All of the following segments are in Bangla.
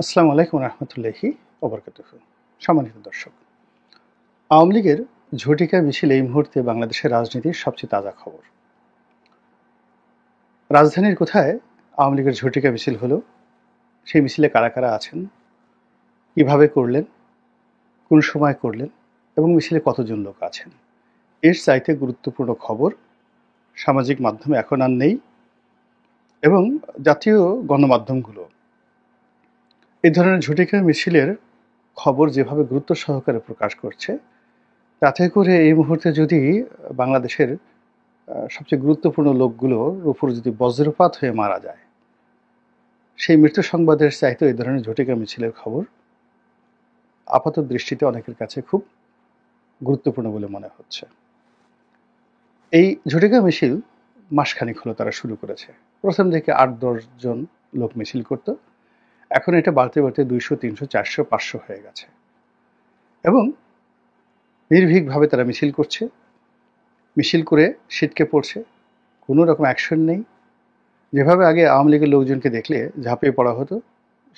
আসসালামু আলাইকুম রহমতুল্লাহি ওবরকাতুহু। সম্মানিত দর্শক, আওয়ামী লীগের ঝটিকা মিছিল এই মুহূর্তে বাংলাদেশের রাজনীতির সবচেয়ে তাজা খবর। রাজধানীর কোথায় আওয়ামী লীগের ঝটিকা মিছিল হলো, সেই মিছিলে কারা কারা আছেন, কিভাবে করলেন, কোন সময় করলেন এবং মিছিলে কতজন লোক আছেন, এর চাইতে গুরুত্বপূর্ণ খবর সামাজিক মাধ্যমে এখন আর নেই। এবং জাতীয় গণমাধ্যমগুলো এই ধরনের ঝটিকা মিছিলের খবর যেভাবে গুরুত্ব সহকারে প্রকাশ করছে, তাতে করে এই মুহূর্তে যদি বাংলাদেশের সবচেয়ে গুরুত্বপূর্ণ লোকগুলোর উপর যদি বজ্রপাত হয়ে মারা যায়, সেই মৃত্যু সংবাদের চাইতে এই ধরনের ঝটিকা মিছিলের খবর আপাত দৃষ্টিতে অনেকের কাছে খুব গুরুত্বপূর্ণ বলে মনে হচ্ছে। এই ঝটিকা মিছিল মাসখানেক হলো তারা শুরু করেছে। প্রথম দিকে ৮-১০ জন লোক মিছিল করত, এখন এটা বাড়তে বাড়তে ২০০, ৩০০, ৪০০, ৫০০ হয়ে গেছে এবং নির্ভীকভাবে তারা মিছিল করছে, মিছিল করে ছিটকে পড়ছে, কোনো রকম অ্যাকশন নেই। যেভাবে আগে আওয়ামী লীগের লোকজনকে দেখলে ঝাঁপিয়ে পড়া হতো,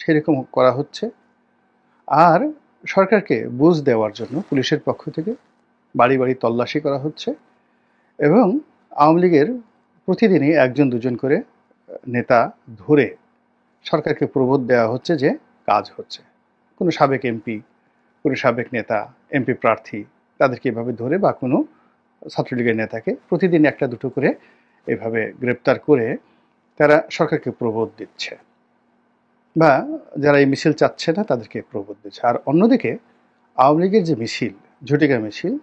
সেরকম করা হচ্ছে। আর সরকারকে বুঝ দেওয়ার জন্য পুলিশের পক্ষ থেকে বাড়ি বাড়ি তল্লাশি করা হচ্ছে এবং আওয়ামী লীগের প্রতিদিনই একজন দুজন করে নেতা ধরে সরকারকে প্রবোধ দেওয়া হচ্ছে যে কাজ হচ্ছে। কোনো সাবেক এমপি, কোনো সাবেক নেতা, এমপি প্রার্থী, তাদেরকে এভাবে ধরে বা কোনো ছাত্রলীগের নেতাকে প্রতিদিন একটা দুটো করে এভাবে গ্রেপ্তার করে তারা সরকারকে প্রবোধ দিচ্ছে বা যারা এই মিছিল চাচ্ছে না তাদেরকে প্রবোধ দিচ্ছে। আর অন্যদিকে আওয়ামী লীগের যে মিছিল, ঝটিকা মিছিল,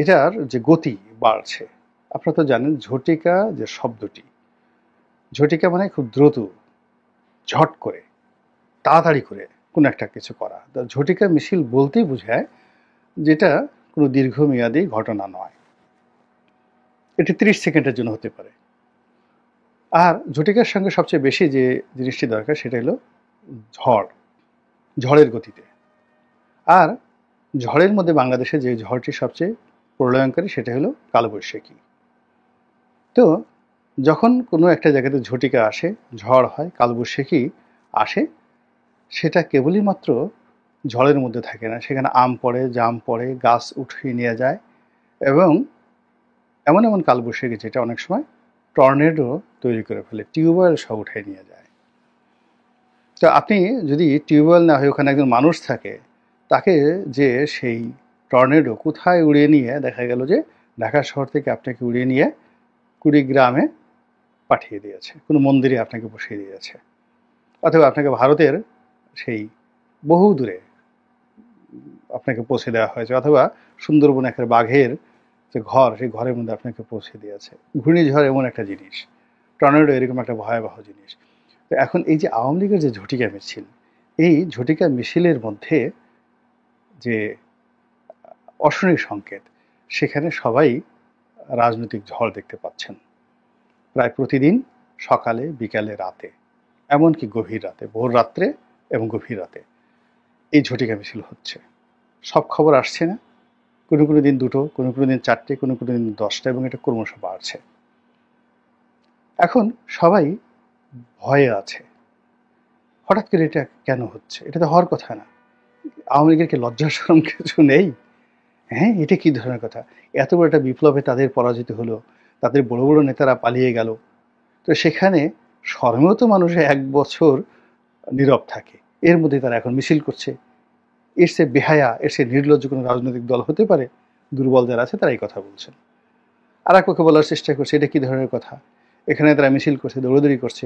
এটার যে গতি বাড়ছে। আপনারা তো জানেন ঝটিকা যে শব্দটি, ঝটিকা মানে খুব দ্রুত, ঝট করে, তাড়াতাড়ি করে কোনো একটা কিছু করা। ঝটিকা মিছিল বলতেই বোঝায় যেটা কোনো দীর্ঘমেয়াদী ঘটনা নয়, এটি ৩০ সেকেন্ডের জন্য হতে পারে। আর ঝটিকার সঙ্গে সবচেয়ে বেশি যে জিনিসটি দরকার সেটা হলো ঝড়, ঝড়ের গতিতে। আর ঝড়ের মধ্যে বাংলাদেশে যে ঝড়টি সবচেয়ে প্রলয়ঙ্করী সেটা হলো কালবৈশাখী। তো যখন কোনো একটা জায়গাতে ঝটিকা আসে, ঝড় হয়, কালবৈশাখী আসে, সেটা কেবলই মাত্র ঝড়ের মধ্যে থাকে না, সেখানে আম পড়ে, জাম পড়ে, গাছ উঠিয়ে নিয়ে যায় এবং এমন এমন কালবৈশাখী যেটা অনেক সময় টর্নেডো তৈরি করে ফেলে, টিউবওয়েল সব উঠিয়ে নিয়ে যায়। তো আপনি যদি টিউবওয়েল না হয়ে ওখানে একজন মানুষ থাকে, তাকে যে সেই টর্নেডো কোথায় উড়িয়ে নিয়ে, দেখা গেল যে ঢাকা শহর থেকে আপনাকে উড়িয়ে নিয়ে কুড়িগ্রামে পাঠিয়ে দিয়েছে, কোনো মন্দিরে আপনাকে বসিয়ে দিয়েছে, অথবা আপনাকে ভারতের সেই বহু দূরে আপনাকে পৌঁছে দেওয়া হয়েছে, অথবা সুন্দরবন একটা বাঘের যে ঘর, সেই ঘরের মধ্যে আপনাকে পৌঁছে দিয়েছে। ঘূর্ণিঝড় এমন একটা জিনিস, টর্নেডো এরকম একটা ভয়াবহ জিনিস। তো এখন এই যে আওয়ামী লীগের যে ঝটিকা মিছিল, এই ঝটিকা মিছিলের মধ্যে যে অশনি সংকেত, সেখানে সবাই রাজনৈতিক ঝড় দেখতে পাচ্ছেন প্রায় প্রতিদিন, সকালে, বিকালে, রাতে, এমনকি গভীর রাতে, ভোর রাত্রে এবং গভীর রাতে এই ঝটিকা মিছিল হচ্ছে। সব খবর আসছে না, কোনো কোনো দিন দুটো, কোনো কোনো দিন চারটে, কোনো কোনো দিন 10টা, এবং এটা ক্রমশ বাড়ছে। এখন সবাই ভয়ে আছে, হঠাৎ করে এটা কেন হচ্ছে? এটা তো হওয়ার কথা না। আওয়ামী লীগের কি লজ্জা শরম কিছু নেই? হ্যাঁ, এটা কি ধরনের কথা? এত বড় একটা বিপ্লবে তাদের পরাজিত হলো, তাদের বড় বড় নেতারা পালিয়ে গেল, তো সেখানে শরমেও তো মানুষ 1 বছর নীরব থাকে, এর মধ্যে তারা এখন মিছিল করছে। এর সে বেহায়া, এর সে নির্লজ্জ কোনো রাজনৈতিক দল হতে পারে? দুর্বল যারা আছে তারা এই কথা বলছেন। আর এক পক্ষে বলার চেষ্টা করছে এটা কি ধরনের কথা, এখানে তারা মিছিল করছে, দৌড়াদৌড়ি করছে।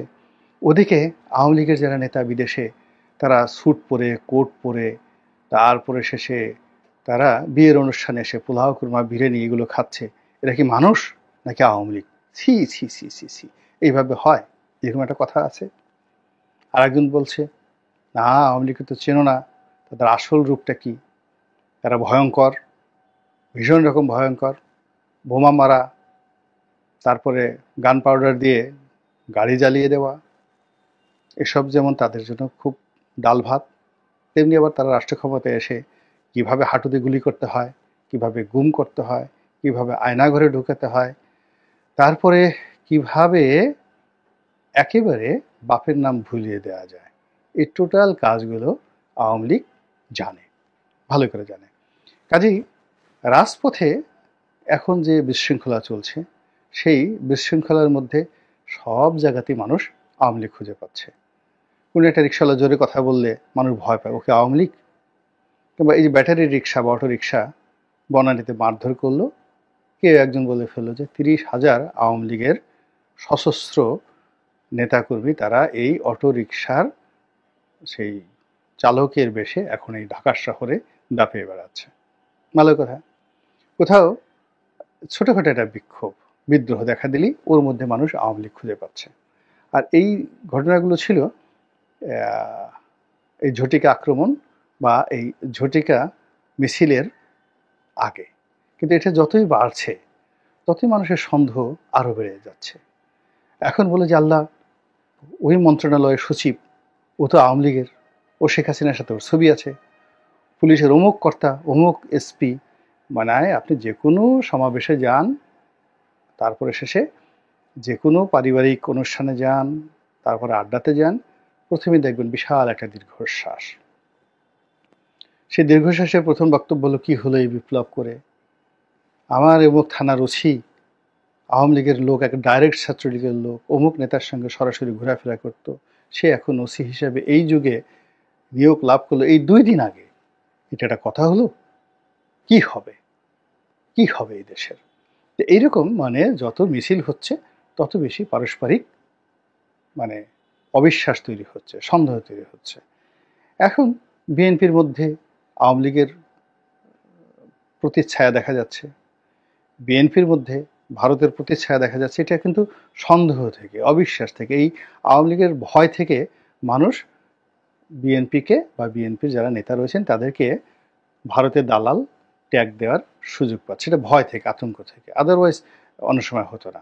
ওদিকে আওয়ামী লীগের যারা নেতা বিদেশে, তারা স্যুট পরে, কোট পরে, তারপরে শেষে তারা বিয়ের অনুষ্ঠানে এসে পোলাও, কুরমা, বিরিয়ানি এগুলো খাচ্ছে। এরা কি মানুষ নাকি আওয়ামী লীগ? ছি ছি ছি ছি ছি, এইভাবে হয়? এরকম একটা কথা আছে। আর একজন বলছে, না, আওয়ামী লীগকে তো চেনো না, তাদের আসল রূপটা কি, তারা ভয়ঙ্কর, ভীষণ রকম ভয়ঙ্কর, বোমা মারা, তারপরে গান পাউডার দিয়ে গাড়ি জ্বালিয়ে দেওয়া, এসব যেমন তাদের জন্য খুব ডাল ভাত, তেমনি আবার তারা রাষ্ট্র ক্ষমতায় এসে কিভাবে হাঁটুতে গুলি করতে হয়, কিভাবে গুম করতে হয়, কিভাবে আয়নাঘরে ঢুকাতে হয়, তারপরে কিভাবে একেবারে বাপের নাম ভুলিয়ে দেওয়া যায়, এই টোটাল কাজগুলো আওয়ামী লীগ জানে, ভালো করে জানে। কাজেই রাজপথে এখন যে বিশৃঙ্খলা চলছে, সেই বিশৃঙ্খলার মধ্যে সব জায়গাতেই মানুষ আওয়ামী লীগ খুঁজে পাচ্ছে। কোনো একটা রিক্সাওয়ালা জোরে কথা বললে মানুষ ভয় পায়, ওকে আওয়ামী লীগ। কিংবা এই যে ব্যাটারি রিক্সা বা অটো রিক্সা বনানীতে মারধর করলো, কেউ একজন বলে ফেললো যে 30,000 আওয়ামী লীগের সশস্ত্র নেতাকর্মী তারা এই অটো রিক্সার সেই চালকের বেশে এখন এই ঢাকা শহরে দাপিয়ে বেড়াচ্ছে। ভালো কথা। কোথাও ছোটখাটো একটা বিক্ষোভ বিদ্রোহ দেখা দিলেই ওর মধ্যে মানুষ আওয়ামী লীগ খুঁজে পাচ্ছে। আর এই ঘটনাগুলো ছিল এই ঝটিকা আক্রমণ বা এই ঝটিকা মিছিলের আগে। কিন্তু এটা যতই বাড়ছে ততই মানুষের সন্দেহ আরো বেড়ে যাচ্ছে। এখন বলে যে আল্লাহ, ওই মন্ত্রণালয়ের সচিব ও তো আওয়ামী লীগের, ও শেখ হাসিনার সাথে ওর ছবি আছে, পুলিশের অমুক কর্তা অমুক এসপি। মানে আপনি যে কোনো সমাবেশে যান, তারপরে শেষে যে কোনো পারিবারিক অনুষ্ঠানে যান, তারপরে আড্ডাতে যান, প্রথমে দেখবেন বিশাল একটা দীর্ঘশ্বাস। সেই দীর্ঘশ্বাসের প্রথম বক্তব্য হলো, কি হলো এই বিপ্লব করে? আমার অমুক থানার ওসি আওয়ামী লীগের লোক, একটা ডাইরেক্ট ছাত্রলীগের লোক, অমুক নেতার সঙ্গে সরাসরি ঘোরাফেরা করত, সে এখন ওসি হিসাবে এই যুগে নিয়োগ লাভ করলো এই 2 দিন আগে। এটা একটা কথা হলো? কি হবে, কি হবে এই দেশের? এইরকম মানে যত মিছিল হচ্ছে তত বেশি পারস্পরিক মানে অবিশ্বাস তৈরি হচ্ছে, সন্দেহ তৈরি হচ্ছে। এখন বিএনপির মধ্যে আওয়ামী লীগের প্রতিচ্ছায়া দেখা যাচ্ছে, বিএনপির মধ্যে ভারতের প্রতিচ্ছায়া দেখা যাচ্ছে। এটা কিন্তু সন্দেহ থেকে, অবিশ্বাস থেকে, এই আওয়ামী লীগের ভয় থেকে মানুষ বিএনপিকে বা বিএনপির যারা নেতা রয়েছেন তাদেরকে ভারতের দালাল ট্যাগ দেওয়ার সুযোগ পাচ্ছে। এটা ভয় থেকে, আতঙ্ক থেকে, আদারওয়াইজ অন্য সময় হতো না।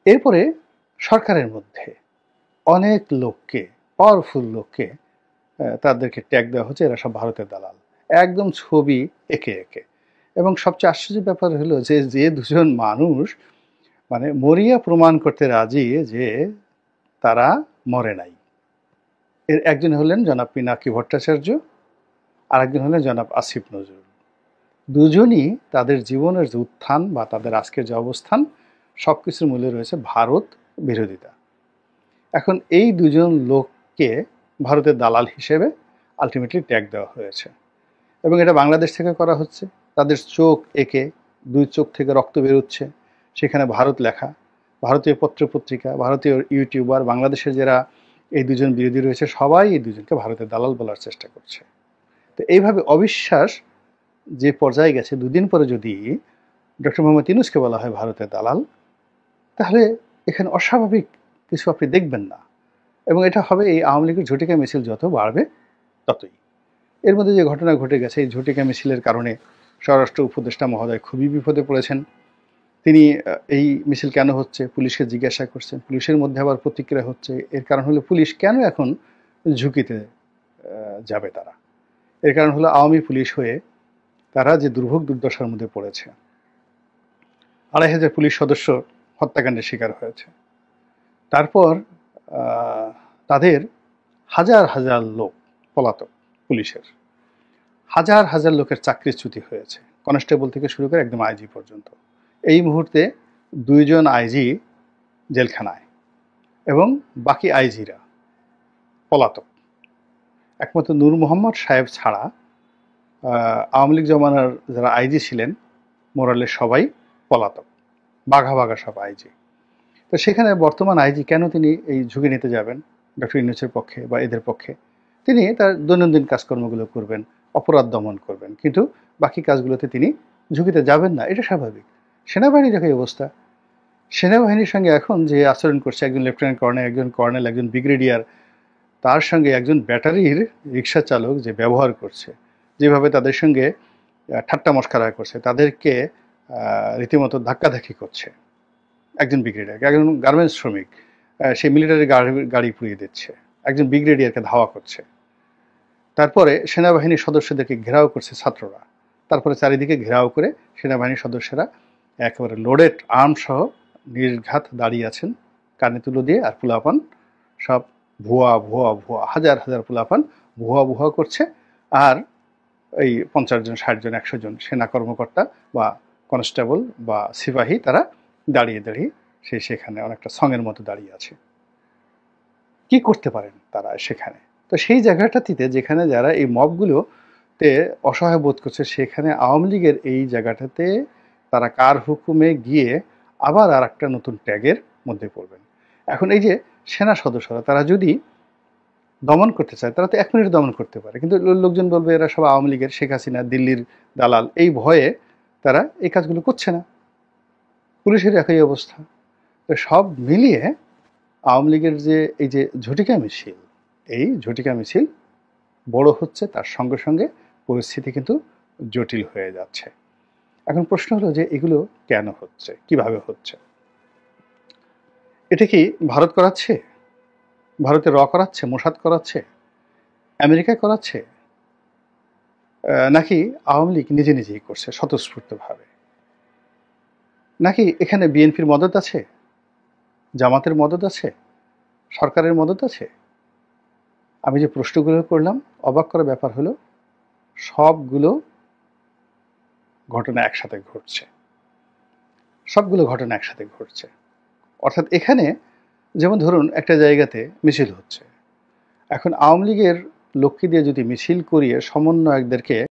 এরপরে সরকারের মধ্যে অনেক লোককে, পাওয়ারফুল লোককে তাদেরকে ট্যাগ দেওয়া হচ্ছে এরা সব ভারতের দালাল, একদম ছবি একে একে। এবং সবচেয়ে আশ্চর্যের ব্যাপার হলো যে যে দুজন মানুষ মানে মরিয়া প্রমাণ করতে রাজি যে তারা মরে নাই, এর একজন হলেন জনাব পিনাকি ভট্টাচার্য, আর একজন হলেন জনাব আসিফ নজরুল। দুজনই তাদের জীবনের যে উত্থান বা তাদের আজকের যে অবস্থান, সব কিছুর মূলে রয়েছে ভারত বিরোধিতা। এখন এই দুজন লোককে ভারতের দালাল হিসেবে আলটিমেটলি ট্যাগ দেওয়া হয়েছে এবং এটা বাংলাদেশ থেকে করা হচ্ছে। তাদের চোখ একে, 2 চোখ থেকে রক্ত বেরোচ্ছে, সেখানে ভারত লেখা। ভারতীয় পত্রপত্রিকা, ভারতীয় ইউটিউবার, বাংলাদেশের যারা এই দুজন বিরোধী রয়েছে সবাই এই দুজনকে ভারতের দালাল বলার চেষ্টা করছে। তো এইভাবে অবিশ্বাস যে পর্যায়ে গেছে, 2 দিন পরে যদি ডক্টর মোহাম্মদ ইউনূসকে বলা হয় ভারতের দালাল, তাহলে এখানে অস্বাভাবিক কিছু আপনি দেখবেন না। এবং এটা হবে এই আওয়ামী লীগের ঝটিকা মিছিল যত বাড়বে ততই। এর মধ্যে যে ঘটনা ঘটে গেছে, এই ঝটিকা মিছিলের কারণে স্বরাষ্ট্র উপদেষ্টা মহোদয় খুবই বিপদে পড়েছেন। তিনি এই মিছিল কেন হচ্ছে পুলিশকে জিজ্ঞাসা করছেন, পুলিশের মধ্যে আবার প্রতিক্রিয়া হচ্ছে। এর কারণ হলো পুলিশ কেন এখন ঝুঁকিতে যাবে তারা? এর কারণ হলো আওয়ামী পুলিশ হয়ে তারা যে দুর্ভোগ দুর্দশার মধ্যে পড়েছে। 2,500 পুলিশ সদস্য হত্যাকাণ্ডের শিকার হয়েছে। তারপর তাদের হাজার হাজার লোক পলাতক, পুলিশের হাজার হাজার লোকের চাকরিচ্যুতি হয়েছে, কনস্টেবল থেকে শুরু করে একদম আইজি পর্যন্ত। এই মুহূর্তে 2 জন আইজি জেলখানায় এবং বাকি আইজিরা পলাতক। একমাত্র নূর মোহাম্মদ সাহেব ছাড়া আওয়ামী লীগ জমানার যারা আইজি ছিলেন মোরালের সবাই পলাতক, বাঘা বাঘা সব আইজি। তো সেখানে বর্তমান আইজি কেন তিনি এই ঝুঁকি নিতে যাবেন ডক্টর ইউনূসের পক্ষে বা এদের পক্ষে? তিনি তার দৈনন্দিন কাজকর্মগুলো করবেন, অপরাধ দমন করবেন, কিন্তু বাকি কাজগুলোতে তিনি ঝুঁকিতে যাবেন না, এটা স্বাভাবিক। সেনাবাহিনীর দেখো এই অবস্থা। সেনাবাহিনীর সঙ্গে এখন যে আচরণ করছে একজন লেফটেন্যান্ট কর্নেল, একজন কর্নেল, একজন ব্রিগেডিয়ার, তার সঙ্গে একজন ব্যাটারির রিক্সা চালক যে ব্যবহার করছে, যেভাবে তাদের সঙ্গে ঠাট্টা মশকরা করছে, তাদেরকে রীতিমতো ধাক্কাধাক্কি করছে। একজন ব্রিগেডিয়ার, একজন গার্মেন্টস শ্রমিক, সে মিলিটারি গাড়ি পুড়িয়ে দিচ্ছে, একজন ব্রিগেডিয়ারকে ধাওয়া করছে। তারপরে সেনাবাহিনীর সদস্যদেরকে ঘেরাও করছে ছাত্ররা। তারপরে চারিদিকে ঘেরাও করে সেনাবাহিনীর সদস্যরা একেবারে লোডেড আর্ম সহ নির্ঘাত দাঁড়িয়ে আছেন, কানে তুলো দিয়ে, আর পোলাপান সব ভুয়া ভুয়া ভুয়া হাজার হাজার পোলাপান ভুয়া ভুয়া করছে। আর এই 50 জন 60 জন 100 জন সেনা কর্মকর্তা বা কনস্টেবল বা সিপাহী তারা দাঁড়িয়ে দাঁড়িয়ে সেখানে অনেকটা সঙের মতো দাঁড়িয়ে আছে। কি করতে পারেন তারা সেখানে? তো সেই জায়গাটাতে যেখানে যারা এই মবগুলোতে অসহায় বোধ করছে, সেখানে আওয়ামী লীগের এই জায়গাটাতে তারা কার হুকুমে গিয়ে আবার আর একটা নতুন ট্যাগের মধ্যে পড়বেন। এখন এই যে সেনা সদস্যরা তারা যদি দমন করতে চায়, তারা তো 1 মিনিট দমন করতে পারে, কিন্তু লোকজন বলবে এরা সব আওয়ামী লীগের, শেখ হাসিনা দিল্লির দালাল, এই ভয়ে তারা এই কাজগুলো করছে না। পুলিশের একই অবস্থা। তো সব মিলিয়ে আওয়ামী লীগের যে এই যে ঝটিকা মিছিল, এই ঝটিকা মিছিল বড় হচ্ছে, তার সঙ্গে সঙ্গে পরিস্থিতি কিন্তু জটিল হয়ে যাচ্ছে। এখন প্রশ্ন হলো যে এগুলো কেন হচ্ছে, কিভাবে হচ্ছে? এটা কি ভারত করাচ্ছে? ভারতে করাচ্ছে, মোসাদ করাচ্ছে, আমেরিকা করাচ্ছে, নাকি আওয়ামী লীগ নিজে নিজেই করছে স্বতঃস্ফূর্তভাবে? নাকি এখানে বিএনপির মদত আছে, জামাতের মদত আছে, সরকারের মদত আছে? আমি যে প্রশ্নগুলো করলাম, অবাক করার ব্যাপার হলো সবগুলো ঘটনা একসাথে ঘটছে। সবগুলো ঘটনা একসাথে ঘটছে। অর্থাৎ এখানে যেমন ধরুন একটা জায়গাতে মিছিল হচ্ছে, এখন আওয়ামী লীগের লোককে দিয়ে যদি মিছিল করিয়ে সমন্বয়কদেরকে